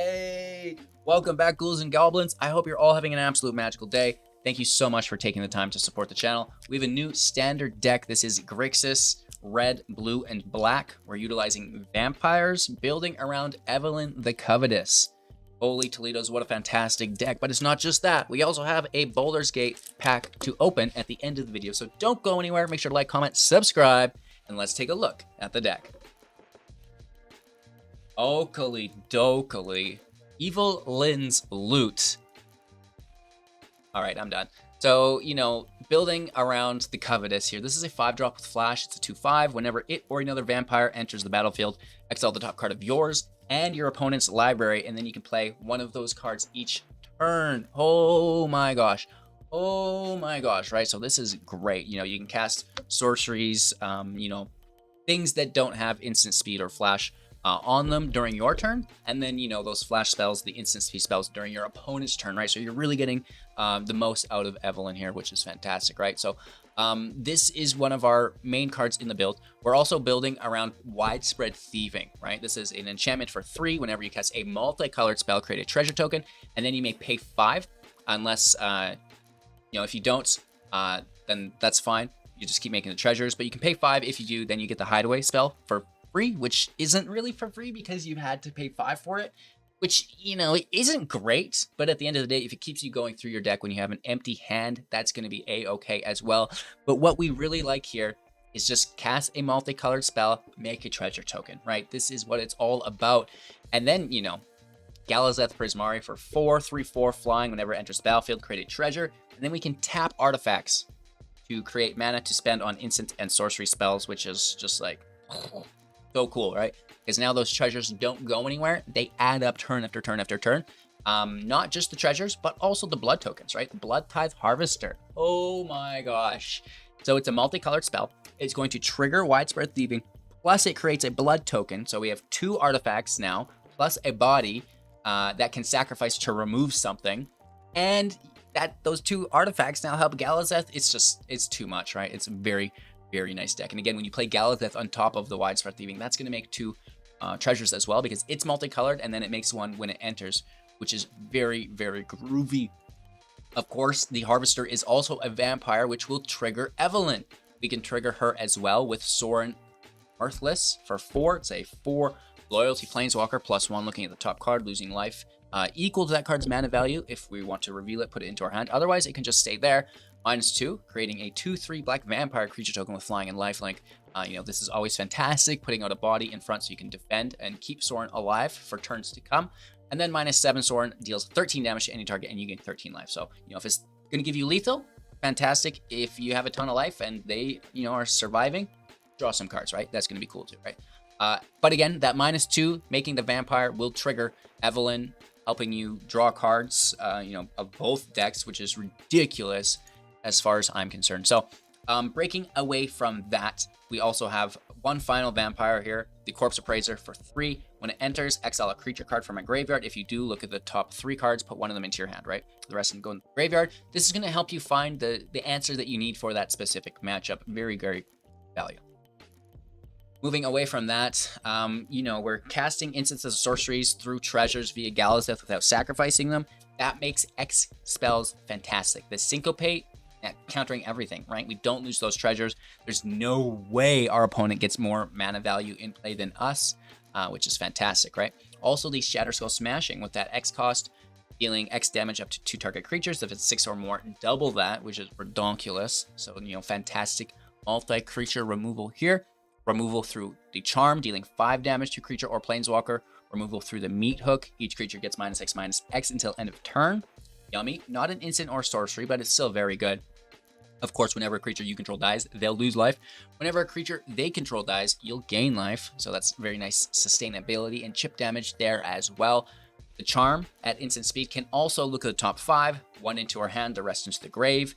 Hey, welcome back, ghouls and goblins. I hope you're all having an absolute magical day. Thank you so much for taking the time to support the channel. We have a new standard deck. This is Grixis, red, blue, and black. We're utilizing vampires, building around Evelyn the Covetous. Holy Toledo's, what a fantastic deck. But it's not just that. We also have a Baldur's Gate pack to open at the end of the video. So don't go anywhere. Make sure to like, comment, subscribe, and let's take a look at the deck. Oakley dokely. Evelyn's loot. Alright, I'm done. So, building around the Covetous here. This is a 5-drop with flash. It's a 2/5. Whenever it or another vampire enters the battlefield, exile the top card of yours and your opponent's library, and then you can play one of those cards each turn. Oh my gosh. Oh my gosh, right? So this is great. You can cast sorceries, things that don't have instant speed or flash on them during your turn, and then those flash spells, the instant speed spells during your opponent's turn, right? So you're really getting the most out of Evelyn here, which is fantastic, right? So this is one of our main cards in the build. We're also building around Widespread Thieving, right? This is an enchantment for 3. Whenever you cast a multicolored spell, create a treasure token, and then you may pay 5, unless if you don't, then that's fine. You just keep making the treasures, but you can pay 5. If you do, then you get the hideaway spell for free, which isn't really for free because you had to pay 5 for it, which it isn't great, but at the end of the day, if it keeps you going through your deck when you have an empty hand, that's going to be a-okay as well. But what we really like here is just cast a multicolored spell, make a treasure token, right? This is what it's all about. And then Galazeth Prismari for 4/3/4 flying. Whenever it enters the battlefield, create a treasure, and then we can tap artifacts to create mana to spend on instant and sorcery spells, which is just like so cool, right? Because now those treasures don't go anywhere. They add up turn after turn after turn. Not just the treasures, but also the blood tokens, right? The Blood Tithe Harvester. Oh my gosh. So it's a multicolored spell. It's going to trigger Widespread Thieving, plus it creates a blood token. So we have 2 artifacts now, plus a body that can sacrifice to remove something. And those 2 artifacts now help Galazeth. It's too much, right? It's very nice deck. And again, when you play Galazeth on top of the Widespread Thieving, that's going to make 2 treasures as well, because it's multicolored, and then it makes 1 when it enters, which is very groovy. Of course, the Harvester is also a vampire, which will trigger Evelyn. We can trigger her as well with Sorin Mirthless for 4. It's a 4 loyalty planeswalker, +1, looking at the top card, losing life equal to that card's mana value. If we want to reveal it, put it into our hand. Otherwise, it can just stay there. -2, creating a 2/3 black vampire creature token with flying and lifelink. This is always fantastic, putting out a body in front so you can defend and keep Sorin alive for turns to come. And then -7, Sorin deals 13 damage to any target, and you gain 13 life. So, if it's going to give you lethal, fantastic. If you have a ton of life and they, are surviving, draw some cards, right? That's going to be cool too, right? But again, that -2, making the vampire, will trigger Evelyn, helping you draw cards, of both decks, which is ridiculous as far as I'm concerned. So breaking away from that, we also have one final vampire here, the Corpse Appraiser for 3. When it enters, exile a creature card from a graveyard. If you do, look at the top 3 cards, put one of them into your hand, right? The rest of them go in the graveyard. This is going to help you find the answer that you need for that specific matchup. Very value. Moving away from that, we're casting instances of sorceries through treasures via Galazeth without sacrificing them. That makes X spells fantastic. The Syncopate, countering everything, right? We don't lose those treasures. There's no way our opponent gets more mana value in play than us, which is fantastic, right? Also, the Shatterskull Smashing with that X cost, dealing X damage up to 2 target creatures. If it's 6 or more, double that, which is redonkulous. So, fantastic multi-creature removal here. Removal through the Charm, dealing 5 damage to creature or planeswalker. Removal through the Meat Hook. Each creature gets -X/-X until end of turn. Yummy. Not an instant or sorcery, but it's still very good. Of course, whenever a creature you control dies, they'll lose life. Whenever a creature they control dies, you'll gain life. So that's very nice sustainability and chip damage there as well. The Charm at instant speed can also look at the top 5. 1 into our hand, the rest into the grave.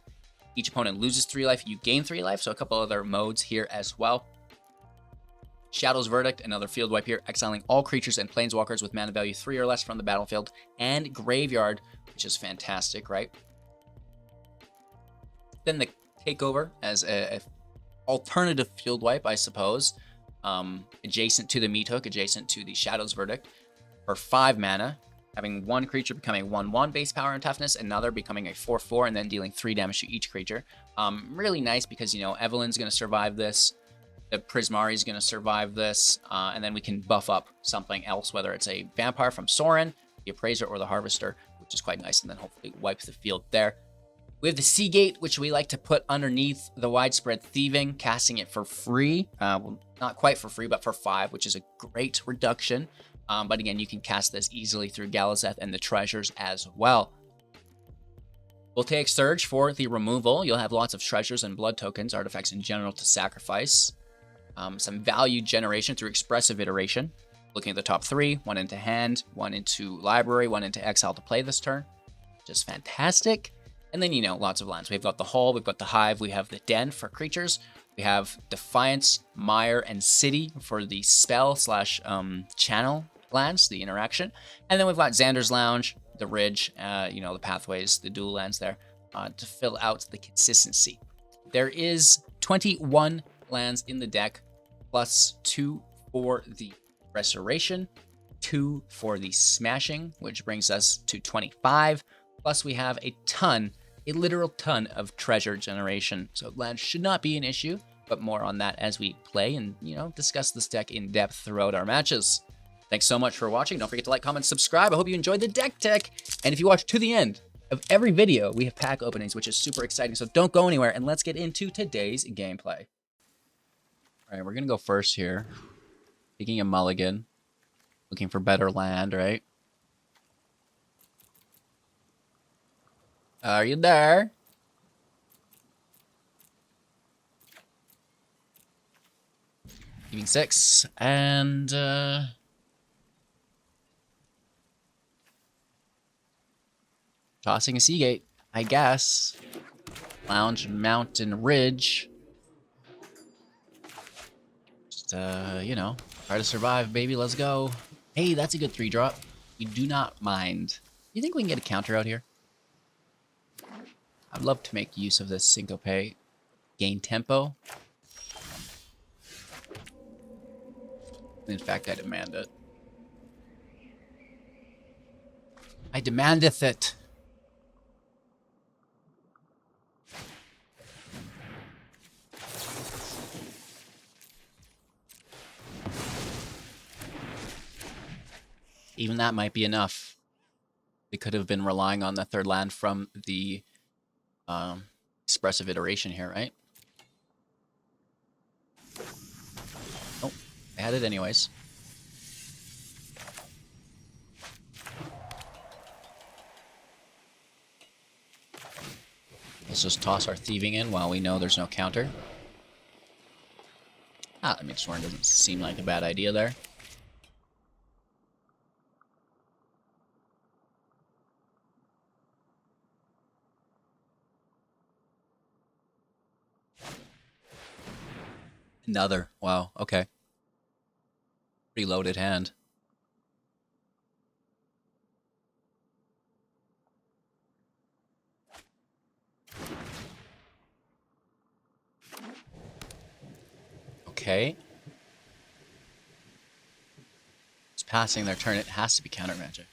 Each opponent loses 3 life, you gain 3 life. So a couple other modes here as well. Shadow's Verdict, another field wipe here, exiling all creatures and planeswalkers with mana value 3 or less from the battlefield and graveyard, which is fantastic, right? Then the Takeover as a alternative field wipe, I suppose. Adjacent to the Meat Hook, adjacent to the Shadow's Verdict. For 5 mana, having one creature becoming 1/1 base power and toughness, another becoming a 4/4, and then dealing 3 damage to each creature. Really nice because, you know, Evelyn's going to survive this. The Prismari is going to survive this, and then we can buff up something else, whether it's a Vampire from Sorin, the Appraiser, or the Harvester, which is quite nice, and then hopefully wipe the field there. We have the Seagate, which we like to put underneath the Widespread Thieving, casting it for free. Well, not quite for free, but for 5, which is a great reduction. But again, you can cast this easily through Galazeth and the treasures as well. Voltaic Surge for the removal. You'll have lots of treasures and blood tokens, artifacts in general to sacrifice. Some value generation through Expressive Iteration. Looking at the top 3, 1 into hand, 1 into library, 1 into exile to play this turn. Just fantastic. And then, you know, lots of lands. We've got the Hall, we've got the Hive, we have the Den for creatures. We have Defiance, Mire, and City for the spell / channel lands, the interaction. And then we've got Xander's Lounge, the Ridge, you know, the pathways, the dual lands there to fill out the consistency. There is 21 lands in the deck, plus 2 for the Restoration, 2 for the Smashing, which brings us to 25. Plus we have a literal ton of treasure generation. So land should not be an issue, but more on that as we play and, you know, discuss this deck in depth throughout our matches. Thanks so much for watching. Don't forget to like, comment, subscribe. I hope you enjoyed the deck tech. And if you watch to the end of every video, we have pack openings, which is super exciting. So don't go anywhere, and let's get into today's gameplay. All right, we're going to go first here. Taking a mulligan. Looking for better land, right? Are you there? Giving 6 and tossing a Seagate, I guess. Lounge, Mountain, Ridge. Just you know, try to survive, baby. Let's go. Hey, that's a good 3-drop. We do not mind. You think we can get a counter out here? I'd love to make use of this Syncope. Gain tempo. In fact, I demand it. I demandeth it. Even that might be enough. They could have been relying on the 3rd land from the Expressive Iteration here, right? Oh, I had it anyways. Let's just toss our thieving in while we know there's no counter. I mean, Sworn doesn't seem like a bad idea there. Another. Wow, okay. Pretty loaded hand. Okay. It's passing their turn. It has to be counter magic.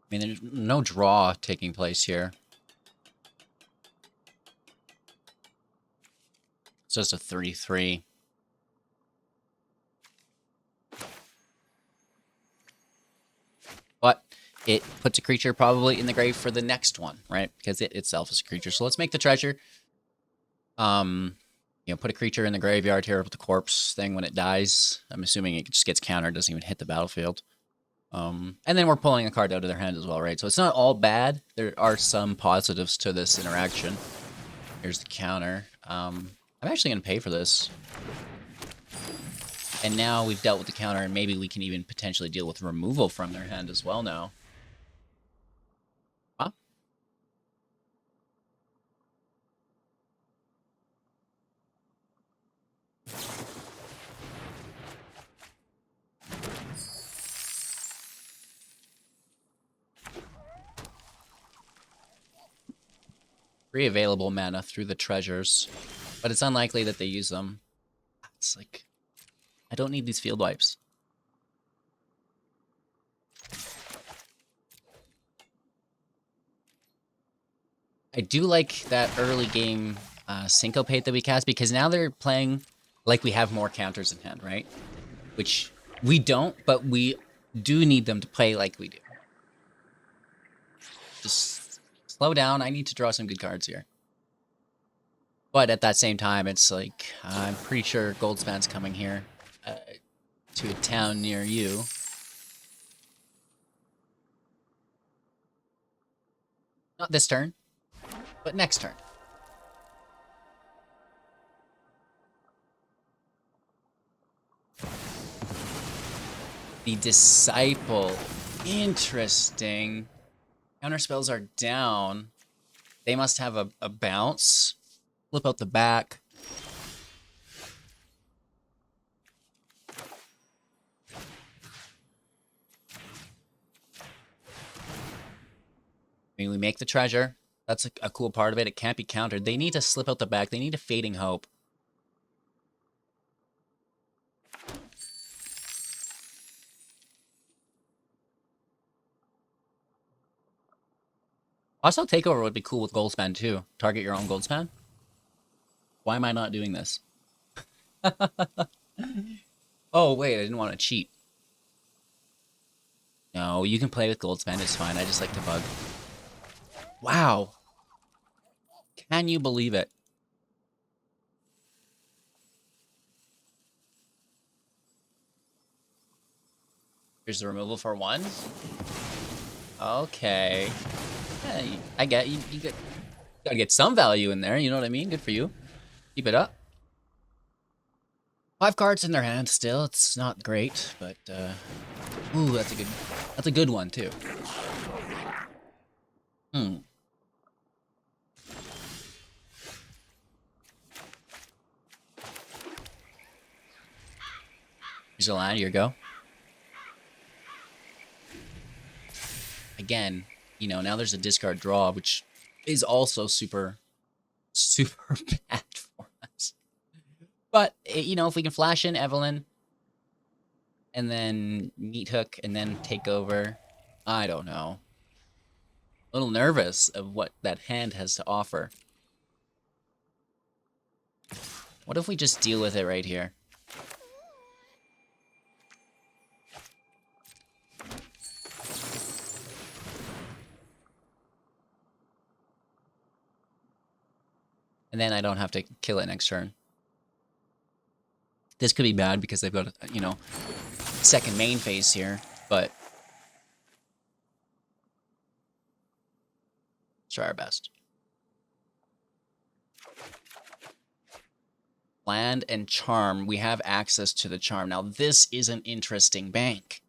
I mean, there's no draw taking place here. It's just a 3/3. But it puts a creature probably in the grave for the next one, right? Because it itself is a creature. So let's make the treasure. You know, put a creature in the graveyard here with the corpse thing when it dies. I'm assuming it just gets countered, doesn't even hit the battlefield. And then we're pulling a card out of their hand as well, right? So it's not all bad. There are some positives to this interaction. Here's the counter. I'm actually going to pay for this. And now we've dealt with the counter, and maybe we can even potentially deal with removal from their hand as well now. Huh? Free available mana through the treasures, but it's unlikely that they use them. It's like, I don't need these field wipes. I do like that early game syncopate that we cast, because now they're playing like we have more counters in hand, right? Which we don't, but we do need them to play like we do. Just slow down. I need to draw some good cards here. But at that same time, it's like, I'm pretty sure Goldspan's coming here to a town near you. Not this turn, but next turn. The Disciple. Interesting. Counter spells are down. They must have a bounce. Flip out the back. I mean, we make the treasure. That's a cool part of it. It can't be countered. They need to slip out the back. They need a Fading Hope. Also, Takeover would be cool with Goldspan too. Target your own Goldspan. Why am I not doing this? Oh, wait, I didn't want to cheat. No, you can play with Goldspan. It's fine. I just like to bug. Wow. Can you believe it? Here's the removal for 1. Okay. Yeah, I get you. Gotta get some value in there. You know what I mean? Good for you. Keep it up. 5 cards in their hand still. It's not great, but ooh, that's a good one too. Here's a line. Here you go. Again, you know, now there's a discard draw, which is also super bad for us. But, you know, if we can flash in Evelyn, and then Meat Hook, and then take over, I don't know. A little nervous of what that hand has to offer. What if we just deal with it right here? And then I don't have to kill it next turn. This could be bad because they've got, you know, second main phase here, but let's try our best. Land and Charm. We have access to the Charm. Now, this is an interesting bank.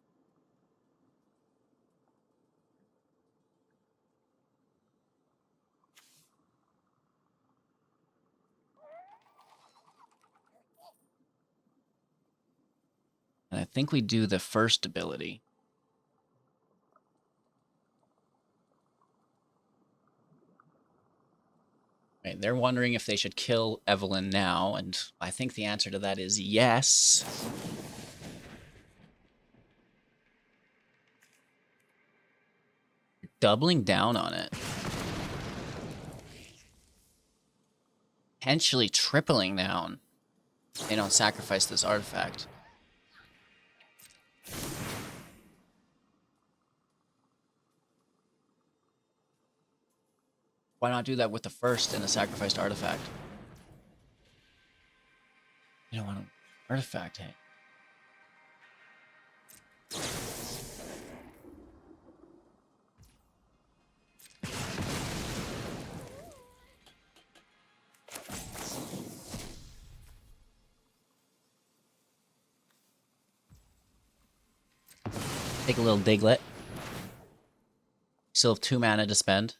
And I think we do the first ability. Right, they're wondering if they should kill Evelyn now, and I think the answer to that is yes. Doubling down on it. Potentially tripling down. They don't sacrifice this artifact. Why not do that with the first and the sacrificed artifact? You don't want an artifact, hey? Take a little Diglett. Still have 2 mana to spend.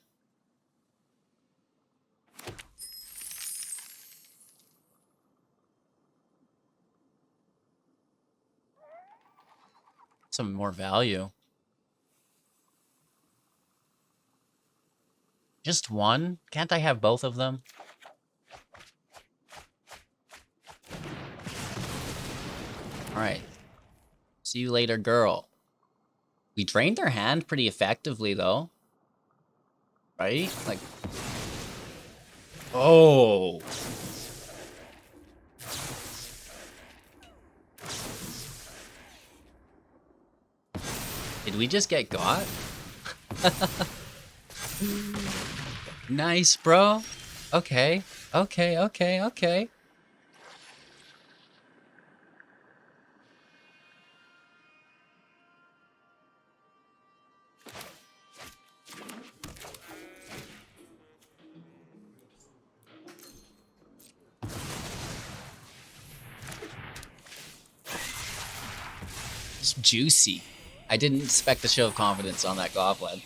Some more value. Just one? Can't I have both of them? Alright. See you later, girl. We drained their hand pretty effectively, though. Right? Like... Oh! Did we just get got? Nice, bro. Okay. Okay, okay, okay. It's juicy. I didn't expect a show of confidence on that Goblin.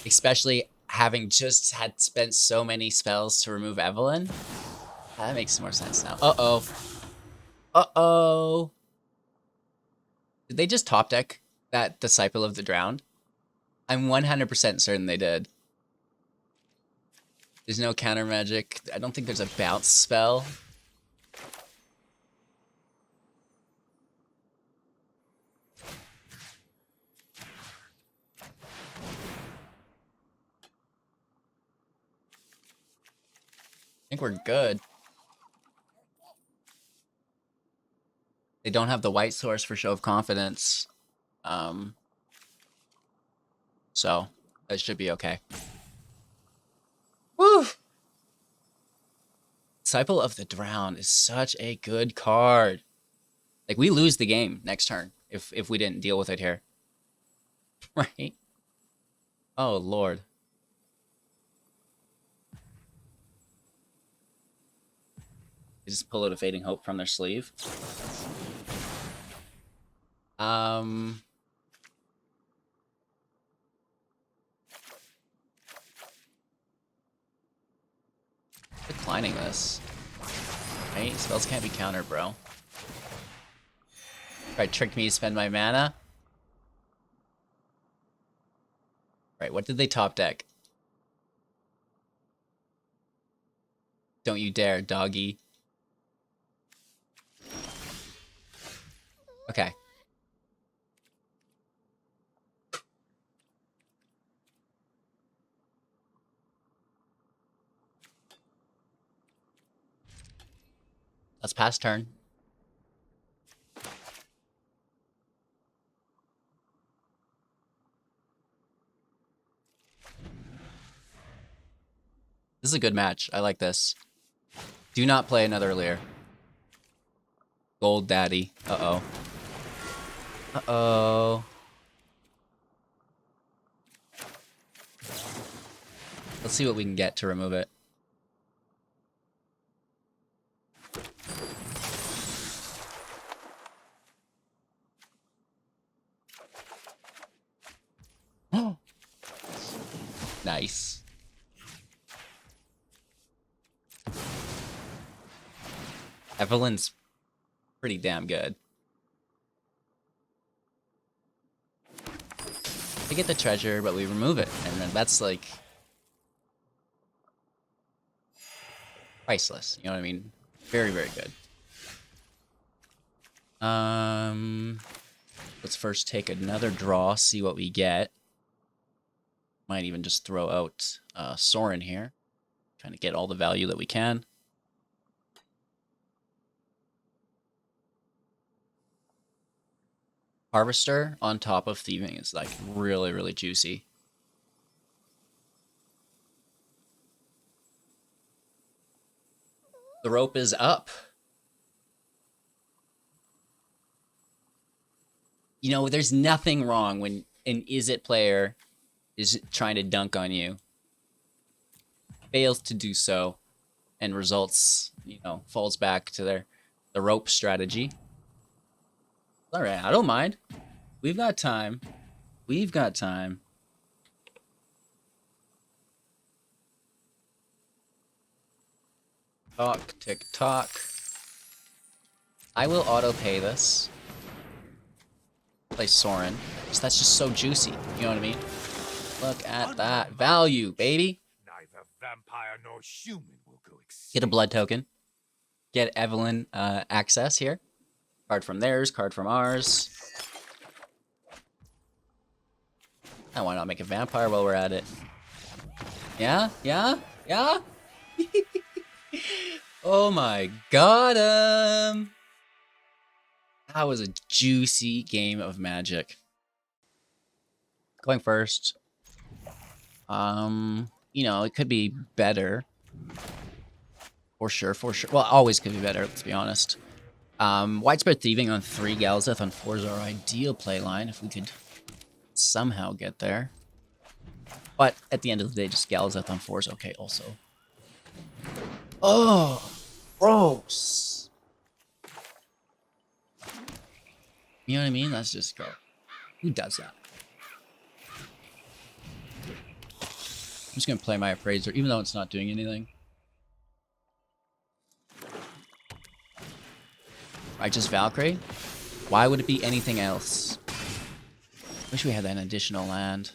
Especially having just had spent so many spells to remove Evelyn. That makes more sense now. Uh-oh. Uh-oh. Did they just top deck that Disciple of the Drowned? I'm 100% certain they did. There's no counter magic. I don't think there's a bounce spell. I think we're good. They don't have the white source for show of confidence. So that should be okay. Woo! Disciple of the Drowned is such a good card. Like, we lose the game next turn if we didn't deal with it here. Right? Oh, Lord. They just pull out a Fading Hope from their sleeve. Declining this. Right? Spells can't be countered, bro. Right, tricked me to spend my mana. Right, what did they top deck? Don't you dare, doggy. Okay. Let's pass turn. This is a good match. I like this. Do not play another Leer. Gold Daddy. Uh-oh. Uh-oh. Let's see what we can get to remove it. Nice. Evelyn's pretty damn good. We get the treasure, but we remove it, and then that's like priceless. You know what I mean? Very, very good. Let's first take another draw, see what we get. Might even just throw out Sorin here. Trying to get all the value that we can. Harvester on top of Thieving is like really, really juicy. The rope is up. You know, there's nothing wrong when an Is It player is trying to dunk on you, fails to do so, and results, you know, falls back to the rope strategy. All right, I don't mind. We've got time. We've got time. Talk, tick, tock. I will auto pay this. Play Sorin. That's just so juicy. You know what I mean? Look at that value, baby. Neither vampire nor human will go Get a blood token. Get Evelyn access here. Card from theirs, card from ours. And why not make a vampire while we're at it? Yeah? Yeah? Yeah? Oh my god, that was a juicy game of Magic. Going first. You know, it could be better. For sure, for sure. Well, always could be better, let's be honest. Widespread Thieving on 3, Galzeth on 4 is our ideal play line if we could somehow get there. But at the end of the day, just Galzeth on 4 is okay also. Oh, gross. You know what I mean? Let's just go. Who does that? I'm just going to play my Appraiser, even though it's not doing anything. Righteous Valkyrie? Why would it be anything else? Wish we had that additional land.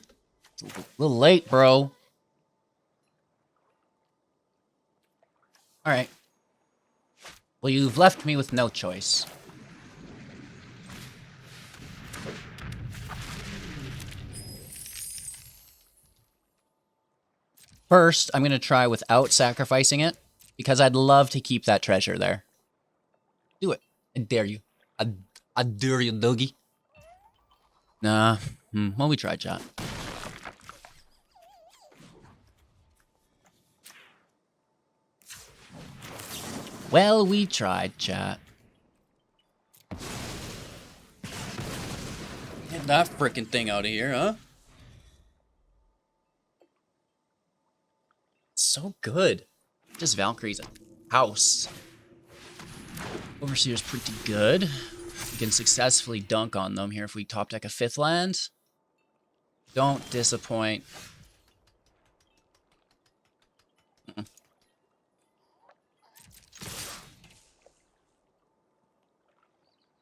It's a little late, bro. Alright. Well, you've left me with no choice. First, I'm going to try without sacrificing it, because I'd love to keep that treasure there. Do it. I dare you. I dare you, doggy. Nah. Well, we tried, chat. Well, we tried, chat. Get that frickin' thing out of here, huh? So good. Just Valkyrie's house. Overseer's pretty good. We can successfully dunk on them here if we top deck a 5th land. Don't disappoint.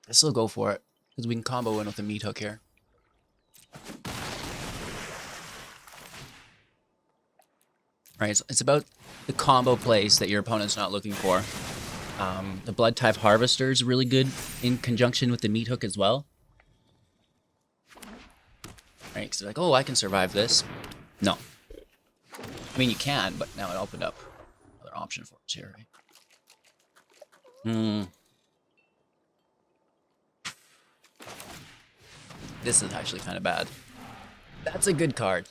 This will go for it, because we can combo in with a meat hook here. Right, so it's about the combo plays that your opponent's not looking for. The Blood Tithe Harvester is really good in conjunction with the meat hook as well. Right, because they're like, oh, I can survive this. No. I mean, you can, but now it opened up another option for us here, right? This is actually kind of bad. That's a good card.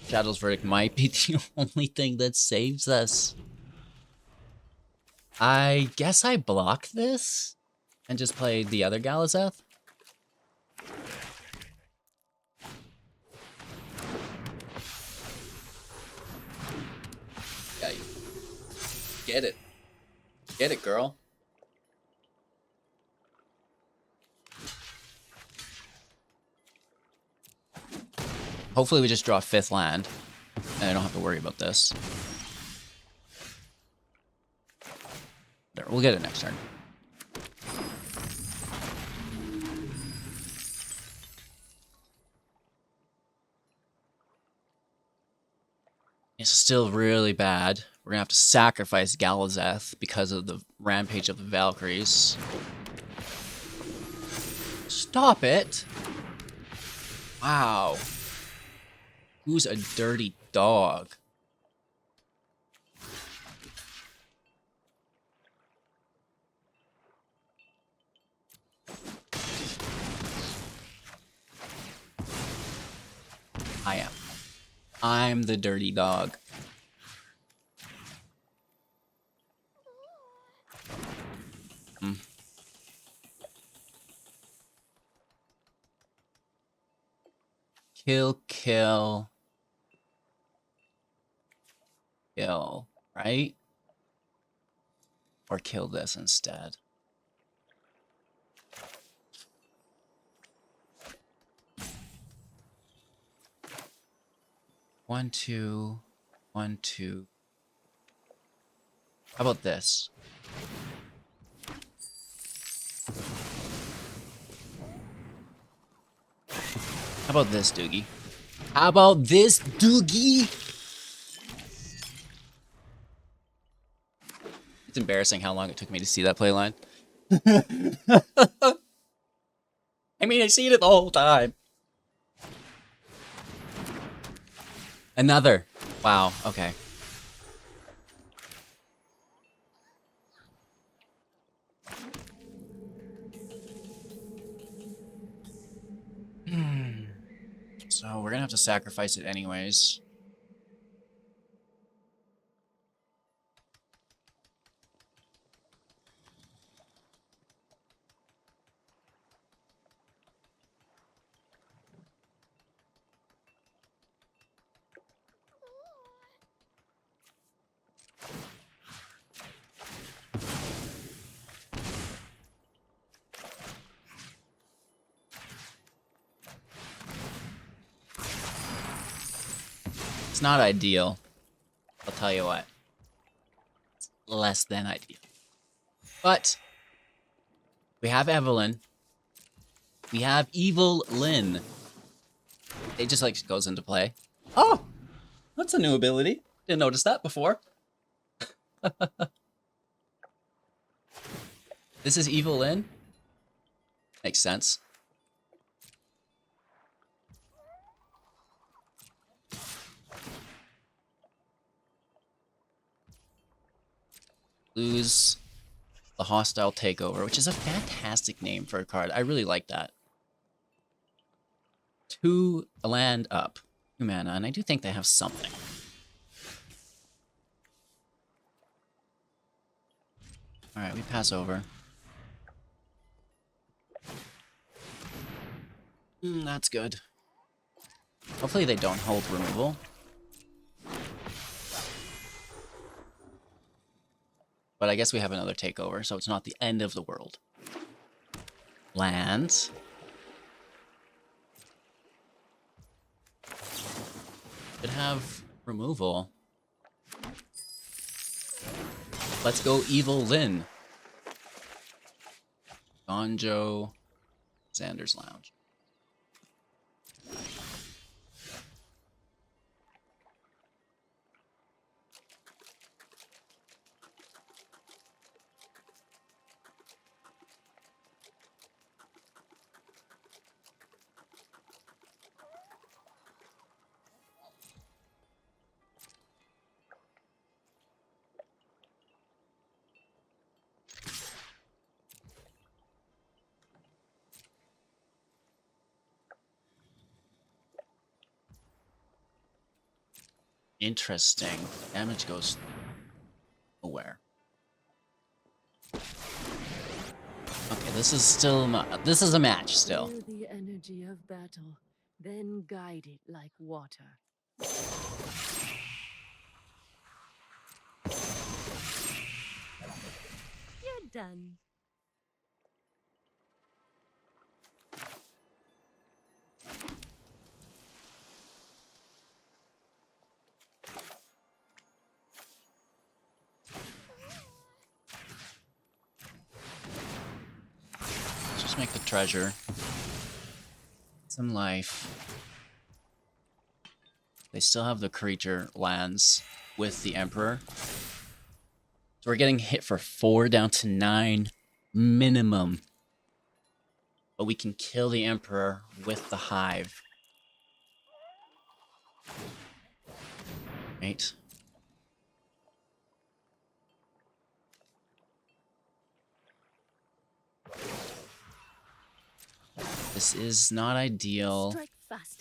Shadow's Verdict might be the only thing that saves us. I guess I block this and just play the other Galazeth. Yeah, get it. Get it, girl. Hopefully we just draw a 5th land, and I don't have to worry about this. There, we'll get it next turn. It's still really bad. We're gonna have to sacrifice Galazeth because of the rampage of the Valkyries. Stop it! Wow. Who's a dirty dog? I am. I'm the dirty dog. Kill, kill. Kill, right? Or kill this instead. One, two, 1, 2. How about this? How about this, Doogie? How about this, Doogie? It's embarrassing how long it took me to see that play line. I mean, I seen it the whole time. Another. Wow, okay. So we're gonna have to sacrifice it anyways. It's not ideal. I'll tell you what. It's less than ideal. But we have Evelyn. We have Evil Lyn. It just like goes into play. Oh! That's a new ability. Didn't notice that before. This is Evil Lyn. Makes sense. Lose the Hostile Takeover, which is a fantastic name for a card. I really like that. 2 land up. 2 mana, and I do think they have something. Alright, we pass over. That's good. Hopefully they don't hold removal. But I guess we have another takeover, so it's not the end of the world. Lands. Could have removal. Let's go Evil Lyn. Gonjo. Xander's Lounge. Interesting. Damage goes nowhere. Okay, this is still this is a match still. Feel the energy of battle, then guide it like water. You're done. Just make the treasure. Some life. They still have the creature lands with the Emperor. So we're getting hit for 4 down to 9 minimum. But we can kill the Emperor with the Hive. Right? This is not ideal.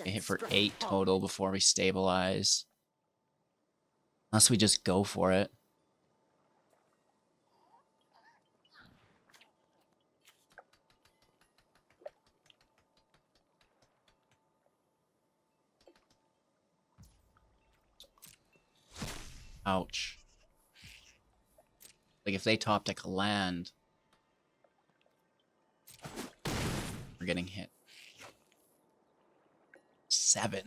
We hit for 8 total before we stabilize. Unless we just go for it. Ouch. Like if they top deck a land, we're getting hit. 7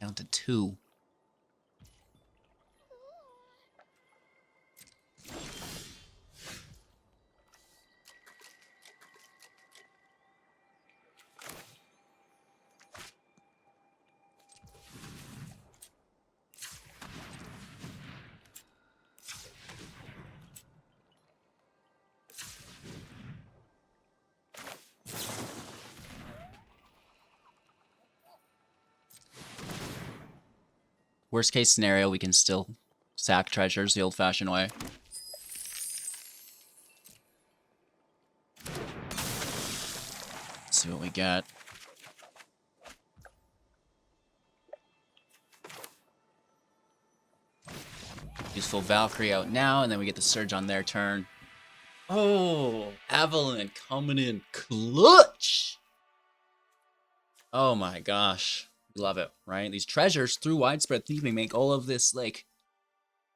down to 2. worst case scenario, we can still sack treasures the old-fashioned way. Let's see what we get. Useful Valkyrie out now, and then we get the Surge on their turn. Oh, Evelyn coming in clutch! Oh my gosh. Love it, right? These treasures through Widespread Thieving make all of this, like,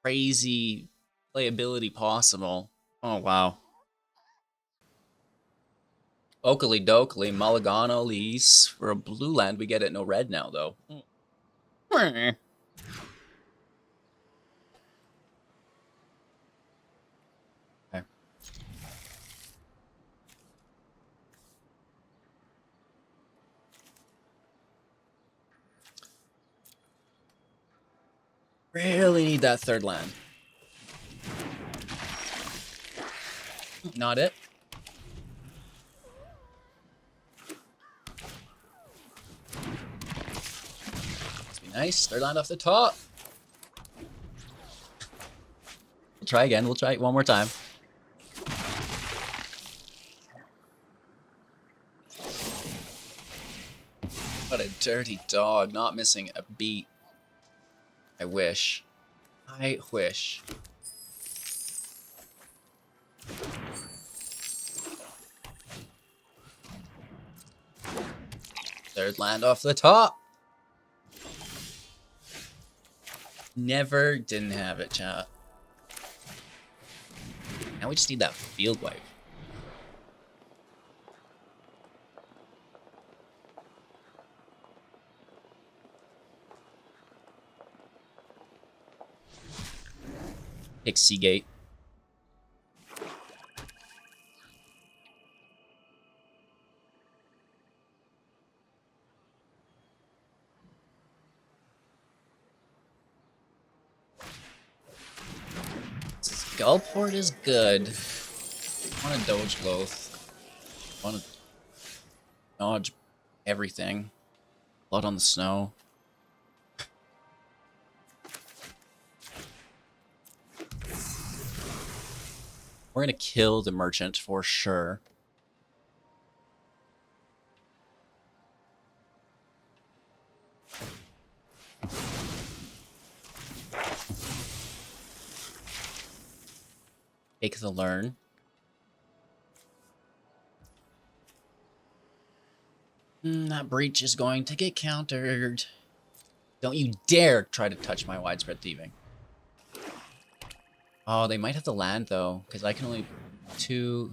crazy playability possible. Oh, wow. Oakley Dokley, Mulligan Elise. For a blue land, we get it no red now, though. Okay. Really need that third land. Not it. Must be nice. Third land off the top. We'll try again. We'll try it one more time. What a dirty dog. Not missing a beat. I wish. I wish. Third land off the top. Never didn't have it, chat. Now we just need that field wipe. Pick Seagate. Skullport is good. I want to dodge both. I want to dodge everything. Blood on the snow. We're gonna kill the merchant for sure. Take the learn. That breach is going to get countered. Don't you dare try to touch my widespread thieving. Oh, they might have the land though, because I can only 2.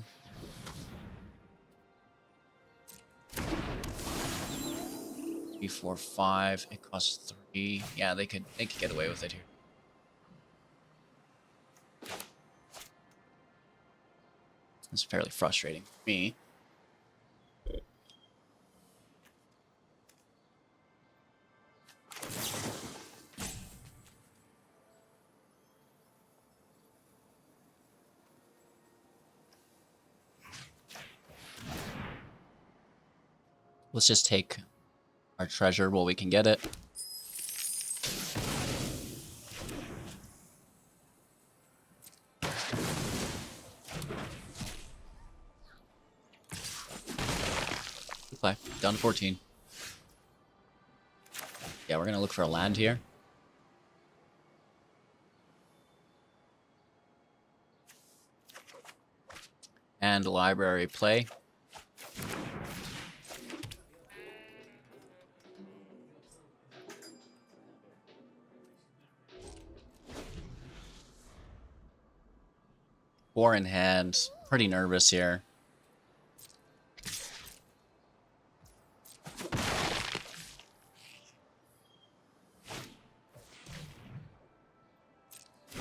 3, 4, 5. It costs 3. Yeah, they could get away with it here. It's fairly frustrating for me. Let's just take our treasure while we can get it. Play. Down to 14. Yeah, we're gonna look for a land here. And library play. War in hand. Pretty nervous here.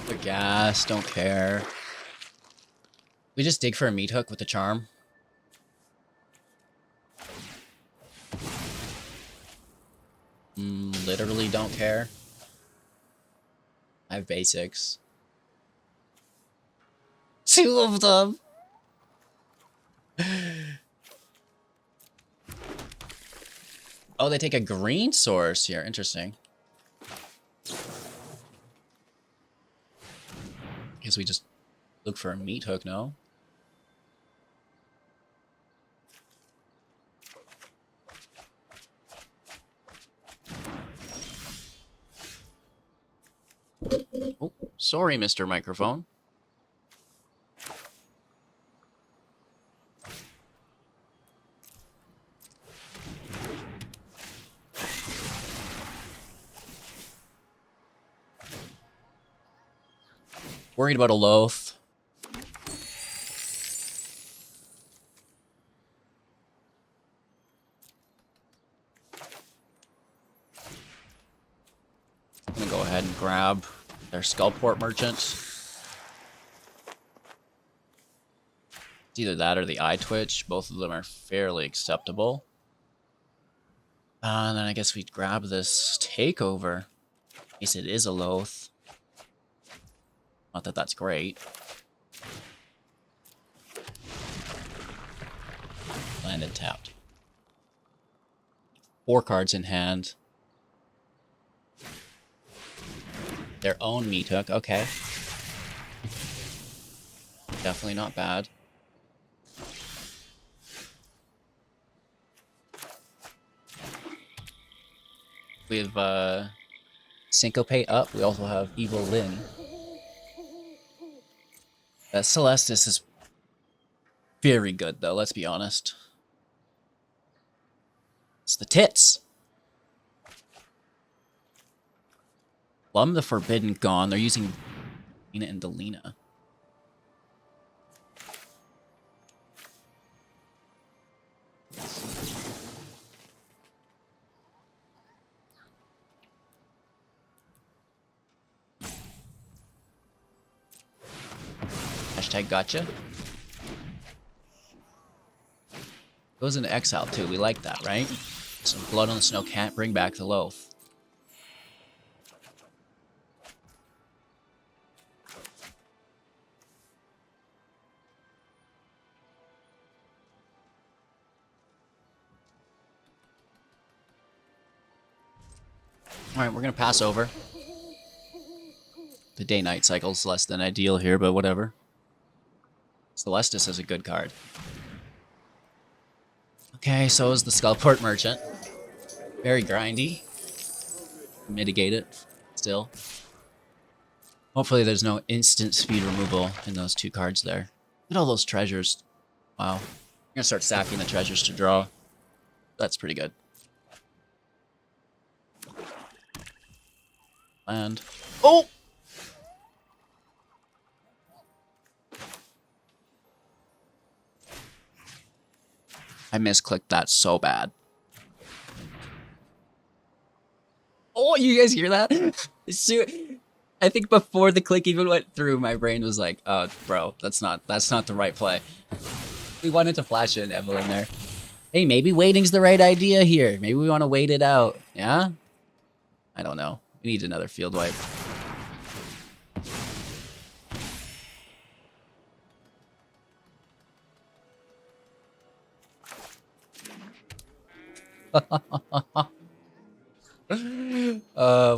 The gas, don't care. We just dig for a meat hook with the charm. Literally don't care. I have basics. 2 of them! Oh, they take a green source here. Interesting. guess we just look for a meat hook, no? Oh, sorry, Mr. Microphone. Worried about a loath. I'm gonna go ahead and grab their Skullport Merchant. It's either that or the Eye Twitch. Both of them are fairly acceptable. And then I guess we grab this Takeover. In case it is a loath. Not that that's great. Landed tapped. 4 cards in hand. Their own meat hook, okay. Definitely not bad. We have Syncopate up. We also have Evelyn. That Celestis is very good, though, let's be honest. It's the tits. Plum the Forbidden gone. They're using Lena and Delina. Hashtag gotcha. Goes into exile too. We like that, right? Some blood on the snow can't bring back the loaf. Alright, we're gonna pass over. The day-night cycle's less than ideal here, but whatever. Celestis is a good card. Okay, so is the Skullport Merchant. Very grindy. Mitigate it, still. Hopefully there's no instant speed removal in those 2 cards there. Look at all those treasures. Wow. I'm gonna start sacking the treasures to draw. That's pretty good. And... oh! I misclicked that so bad. Oh, you guys hear that? I think before the click even went through, my brain was like, "Oh, bro, that's not the right play." We wanted to flash in Evelyn there. Hey, maybe waiting's the right idea here. Maybe we want to wait it out. Yeah? I don't know. We need another field wipe.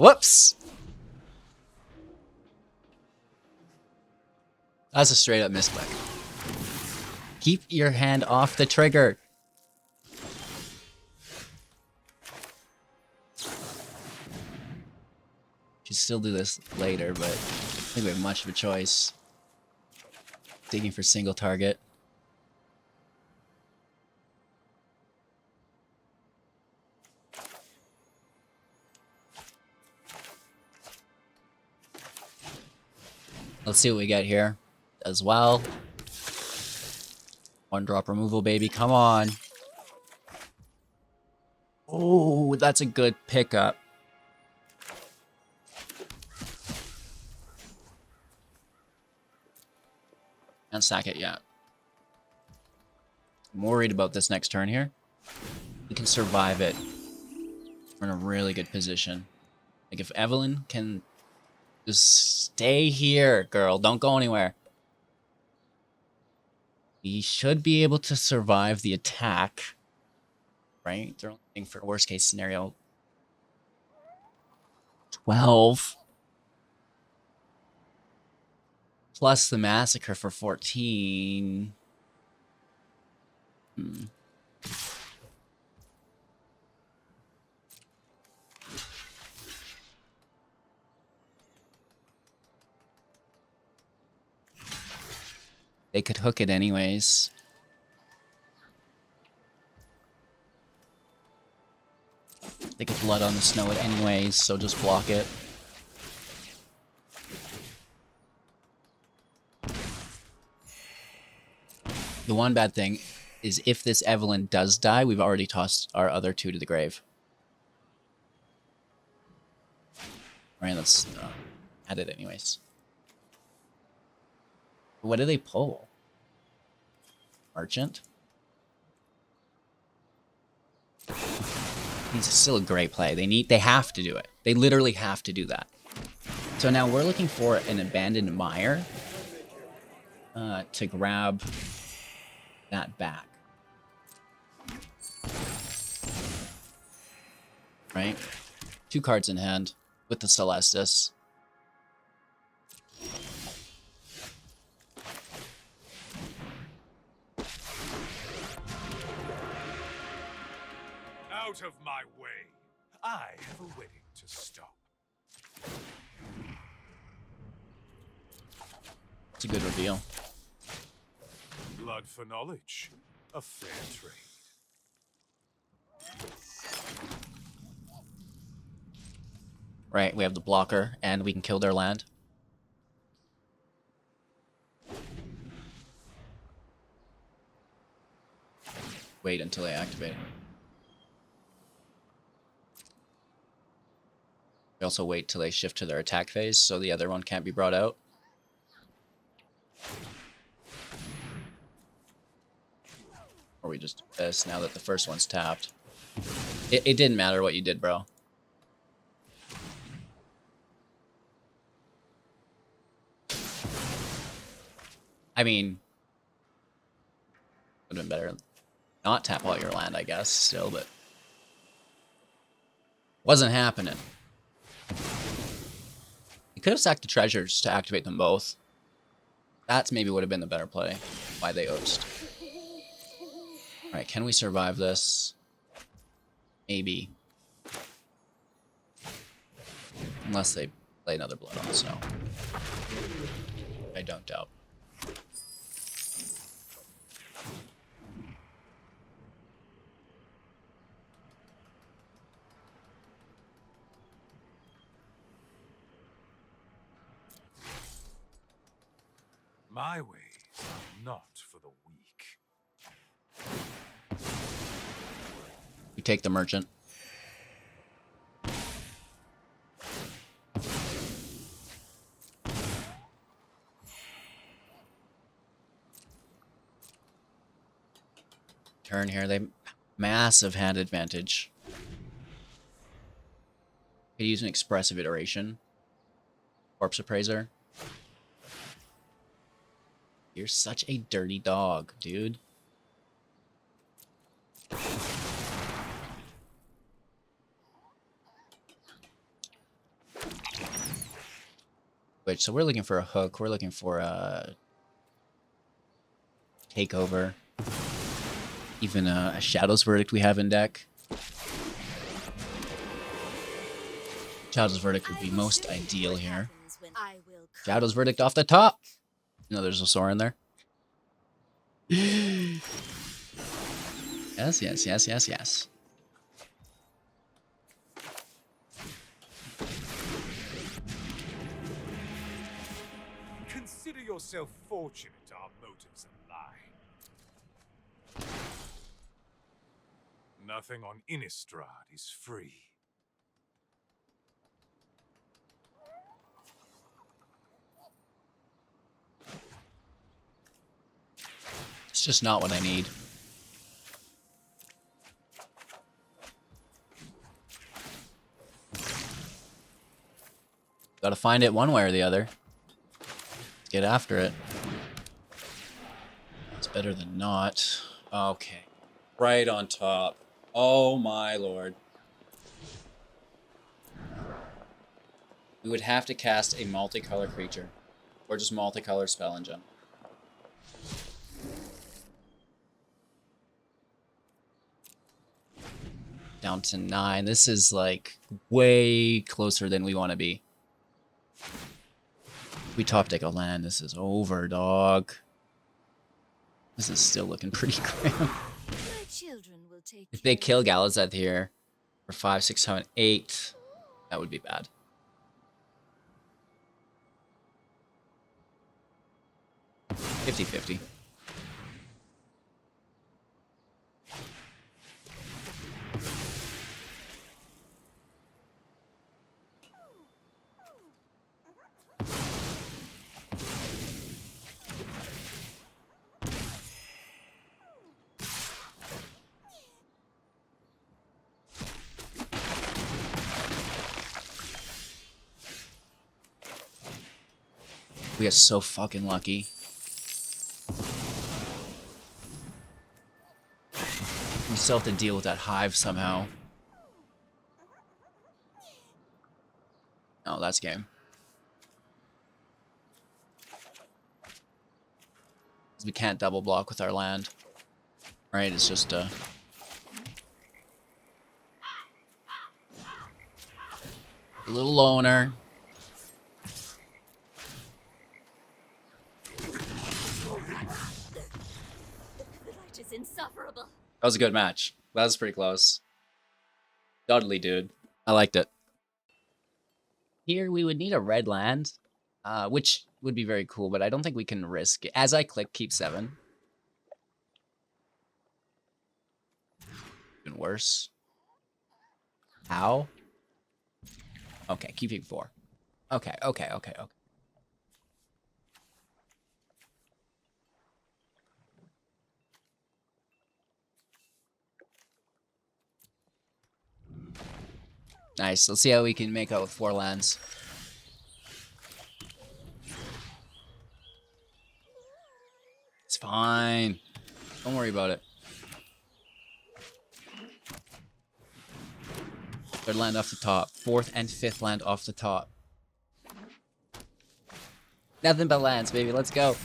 Whoops. That's a straight up misclick. Keep your hand off the trigger. Should still do this later, but I think we have much of a choice. Digging for single target. Let's see what we get here as well. 1-drop removal, baby. Come on. Oh, that's a good pickup. Can't sack it yet. I'm worried about this next turn here. We can survive it. We're in a really good position. Like if Evelyn can just stay here, girl. Don't go anywhere. We should be able to survive the attack. Right? They're only looking for worst case scenario. 12. plus the Massacre for 14. They could hook it anyways. They could blood on the snow it anyways, so just block it. The one bad thing is if this Evelyn does die, we've already tossed our other two to the grave. Right, let's add it anyways. What do they pull? Merchant? It's still a great play. They have to do it. They literally have to do that. So now we're looking for an abandoned mire to grab that back. Right? 2 cards in hand with the Celestis. Out of my way. I have a wedding to stop. It's a good reveal. Blood for knowledge. A fair trade. Right, we have the blocker, and we can kill their land. Wait until they activate it. We also wait till they shift to their attack phase, so the other one can't be brought out. Or we just do this now that the first one's tapped. It didn't matter what you did, bro. I mean, would have been better not tap all your land, I guess, still, but wasn't happening. You could have sacked the treasures to activate them both. That's maybe would have been the better play. Why they oast. Alright, can we survive this? Maybe. Unless they play another blood on the snow. I don't doubt. My ways are not for the weak. We take the merchant. Turn here. They massive hand advantage. Could use an expressive iteration. Corpse Appraiser. You're such a dirty dog, dude. Wait, so we're looking for a hook. We're looking for a takeover. Even a Shadow's Verdict we have in deck. Shadow's Verdict would be most ideal here. Shadow's Verdict off the top. No, there's a Sora in there. Yes, yes, yes, yes, yes. Consider yourself fortunate our motives align. Nothing on Innistrad is free. It's just not what I need. Gotta find it one way or the other. Let's get after it. It's better than not. Okay. Right on top. Oh my lord. We would have to cast a multicolor creature. Or just multicolor spell engine. Down to 9. This is like way closer than we want to be. We top deck a land. This is over, dog. This is still looking pretty grim. If they kill Galazeth here for 5, 6, 7, 8, that would be bad. $50-50. We got so fucking lucky. We still have to deal with that hive somehow. Oh, that's game. We can't double block with our land. Right, it's just a little loner. Insufferable. That was a good match. That was pretty close. Dudley, dude. I liked it. Here we would need a red land, which would be very cool, but I don't think we can risk it. As I click, keep 7. Even worse. How? Okay, keeping 4. Okay. Nice. Let's see how we can make out with 4 lands. It's fine. Don't worry about it. Third land off the top. 4th and 5th land off the top. Nothing but lands, baby. Let's go.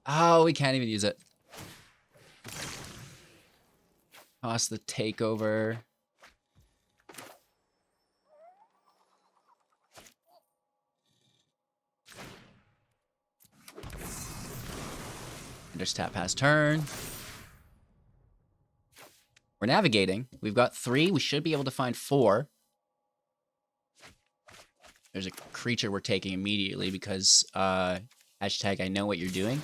Oh, we can't even use it. Toss the takeover. And just tap pass turn. We're navigating. We've got 3. We should be able to find 4. There's a creature we're taking immediately because hashtag I know what you're doing.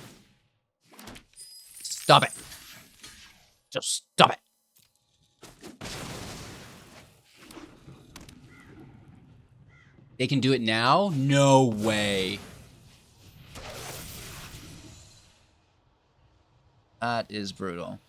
Stop it. Just stop it. They can do it now? No way. That is brutal.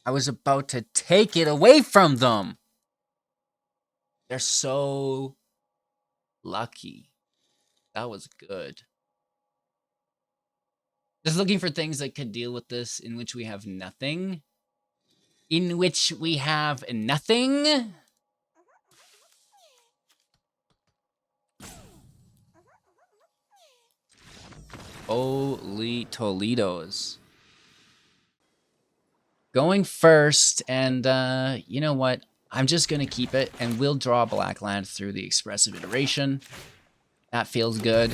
I was about to take it away from them. They're so lucky. That was good. Just looking for things that could deal with this in which we have nothing. In which we have nothing. Holy Toledos. Going first, and you know what? I'm just going to keep it, and we'll draw black land through the expressive iteration. That feels good.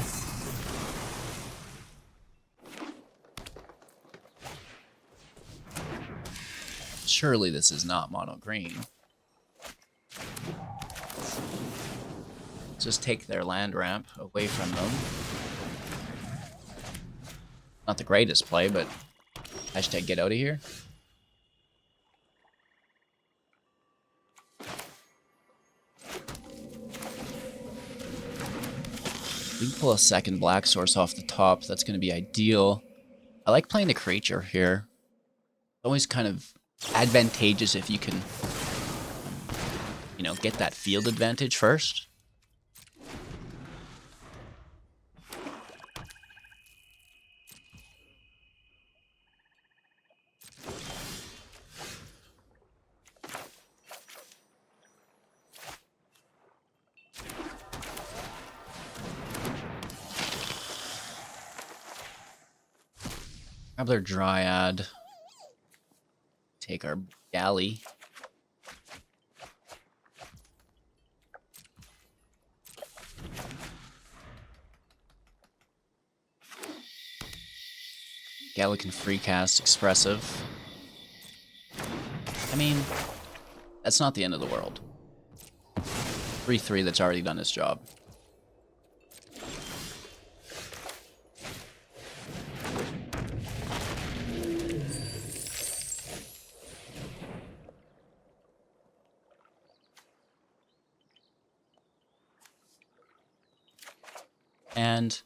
Surely this is not mono green. Just take their land ramp away from them. Not the greatest play, but hashtag get out of here. We can pull a second black source off the top. That's going to be ideal. I like playing the creature here. Always kind of advantageous if you can, you know, get that field advantage first. Grab their Dryad. Take our Galley. Galley can free cast Expressive. I mean, that's not the end of the world. 3/3 that's already done its job. And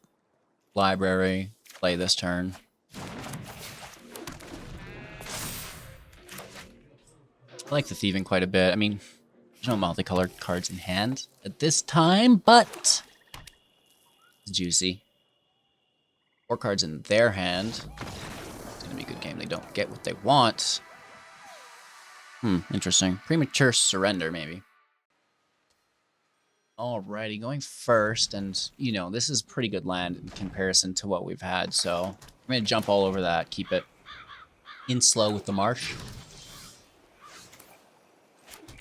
library, play this turn. I like the thieving quite a bit. I mean, there's no multicolored cards in hand at this time, but it's juicy. 4 cards in their hand. It's gonna be a good game. They don't get what they want. Interesting. Premature surrender, maybe. Alrighty, going first, and you know, this is pretty good land in comparison to what we've had, so I'm gonna jump all over that, keep it in slow with the marsh.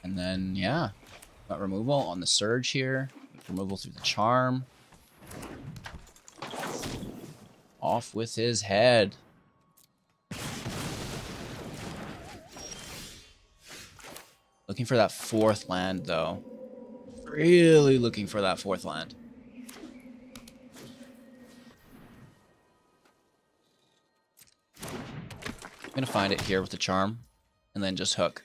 And then, yeah, got removal on the surge here, removal through the charm. Off with his head. Looking for that 4th land, though. Really looking for that 4th land. I'm gonna find it here with the charm, and then just hook.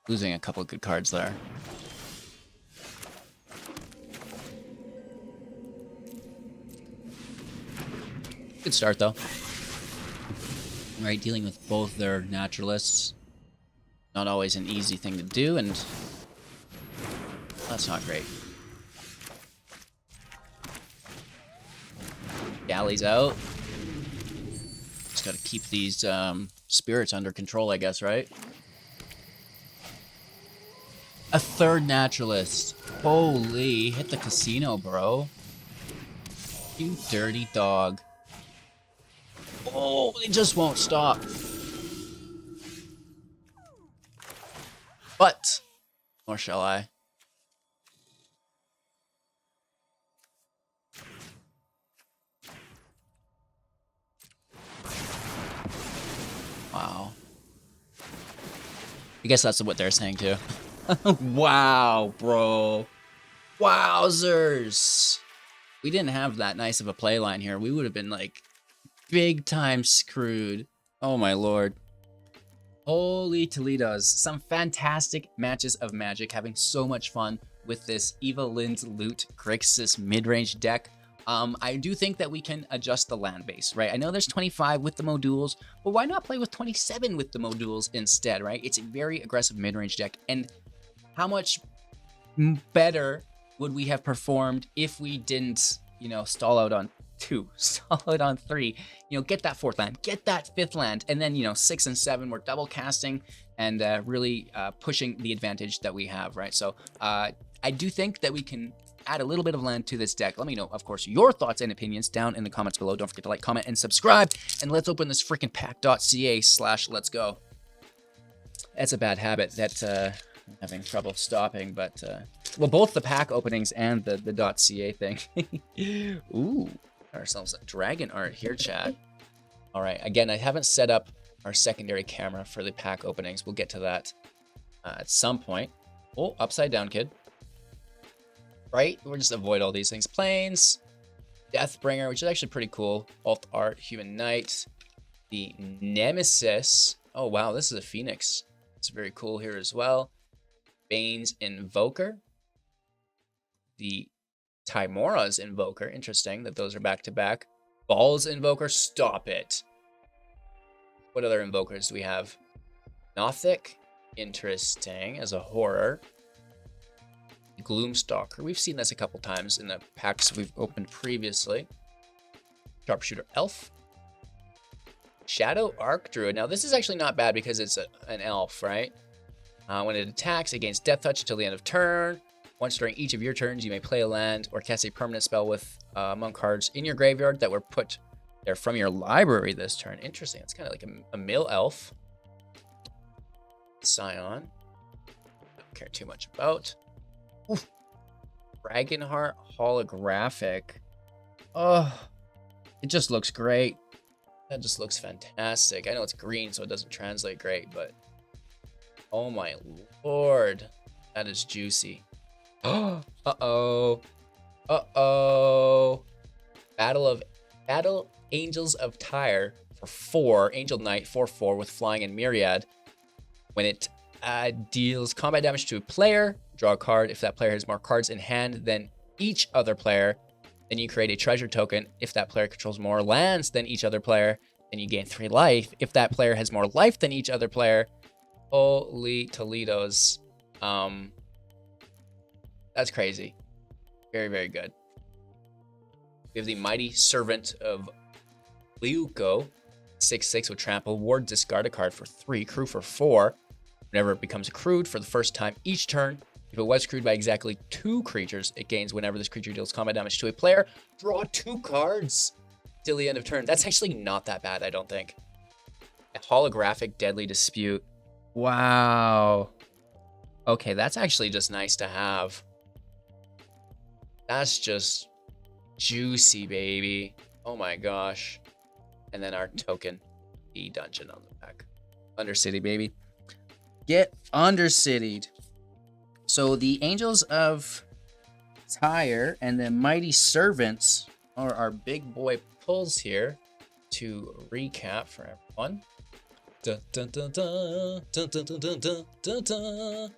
Losing a couple of good cards there. Good start, though. Right, dealing with both their naturalists. Not always an easy thing to do, and that's not great. Galley's out. Just gotta keep these spirits under control, I guess, right? A 3rd naturalist. Holy, hit the casino, bro. You dirty dog. Oh, they just won't stop. But, or shall I? Wow. I guess that's what they're saying too. Wow, bro. Wowzers. We didn't have that nice of a play line here. We would have been like big time screwed. Oh my lord. Holy Toledo's. Some fantastic matches of Magic. Having so much fun with this Evelyn's Loot Grixis mid-range deck. I do think that we can adjust the land base, right? I know there's 25 with the modules, but why not play with 27 with the modules instead, right? It's a very aggressive mid-range deck, and how much better would we have performed if we didn't, you know, stall out on 2, stall out on 3, you know, get that 4th land, get that 5th land, and then, you know, 6 and 7, we're double casting and really pushing the advantage that we have, right? So I do think that we can add a little bit of land to this deck. Let me know, of course, your thoughts and opinions down in the comments below. Don't forget to like, comment, and subscribe, and let's open this freaking pack.ca/let's go. That's a bad habit that I'm having trouble stopping, but well, both the pack openings and the .ca thing. Ooh, ourselves a dragon art here, chat. All right, again, I haven't set up our secondary camera for the pack openings. We'll get to that at some point. Oh, upside down, kid. Right, we'll just avoid all these things. Planes, Deathbringer, which is actually pretty cool. Alt art, Human Knight, the Nemesis. Oh wow, this is a Phoenix. It's very cool here as well. Bane's Invoker, the Timora's Invoker. Interesting that those are back to back. Ball's Invoker. Stop it. What other invokers do we have? Nothic. Interesting as a horror. Gloomstalker. We've seen this a couple times in the packs we've opened previously. Sharpshooter Elf. Shadow Archdruid. Now, this is actually not bad because it's an elf, right? When it attacks, it gains Death Touch until the end of turn. Once during each of your turns, you may play a land or cast a permanent spell with among cards in your graveyard that were put there from your library this turn. Interesting. It's kind of like a mill elf. Scion. Don't care too much about. Oof. Dragonheart holographic. Oh, it just looks great. That just looks fantastic. I know it's green, so it doesn't translate great, but oh my lord, that is juicy. Oh, uh-oh. Uh-oh. Battle Angels of Tyre for 4. Angel Knight 4/4 with flying and myriad. When it deals combat damage to a player, draw a card. If that player has more cards in hand than each other player, then you create a treasure token. If that player controls more lands than each other player, then you gain 3 life. If that player has more life than each other player, holy Toledo's. That's crazy. Very, very good. We have the Mighty Servant of Liuko, 6/6 with trample. Ward, discard a card for 3, crew for 4. Whenever it becomes crewed for the first time each turn, if it was crewed by exactly 2 creatures, it gains whenever this creature deals combat damage to a player. Draw 2 cards till the end of turn. That's actually not that bad, I don't think. A holographic Deadly Dispute. Wow. Okay, that's actually just nice to have. That's just juicy, baby. Oh my gosh. And then our token, the dungeon on the back. Undercity, baby. Get undercitied. So the Angels of Tyre and the Mighty Servants are our big boy pulls here. To recap for everyone. Dun, dun, dun, dun, dun, dun, dun, dun, dun, dun.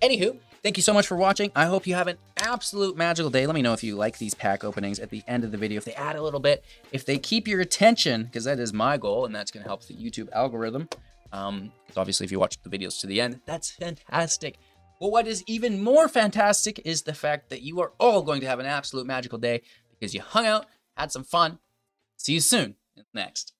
Anywho, thank you so much for watching. I hope you have an absolute magical day. Let me know if you like these pack openings at the end of the video. If they add a little bit, if they keep your attention, because that is my goal, and that's going to help the YouTube algorithm. Because obviously, if you watch the videos to the end, that's fantastic. Well, what is even more fantastic is the fact that you are all going to have an absolute magical day because you hung out, had some fun. See you soon in the next.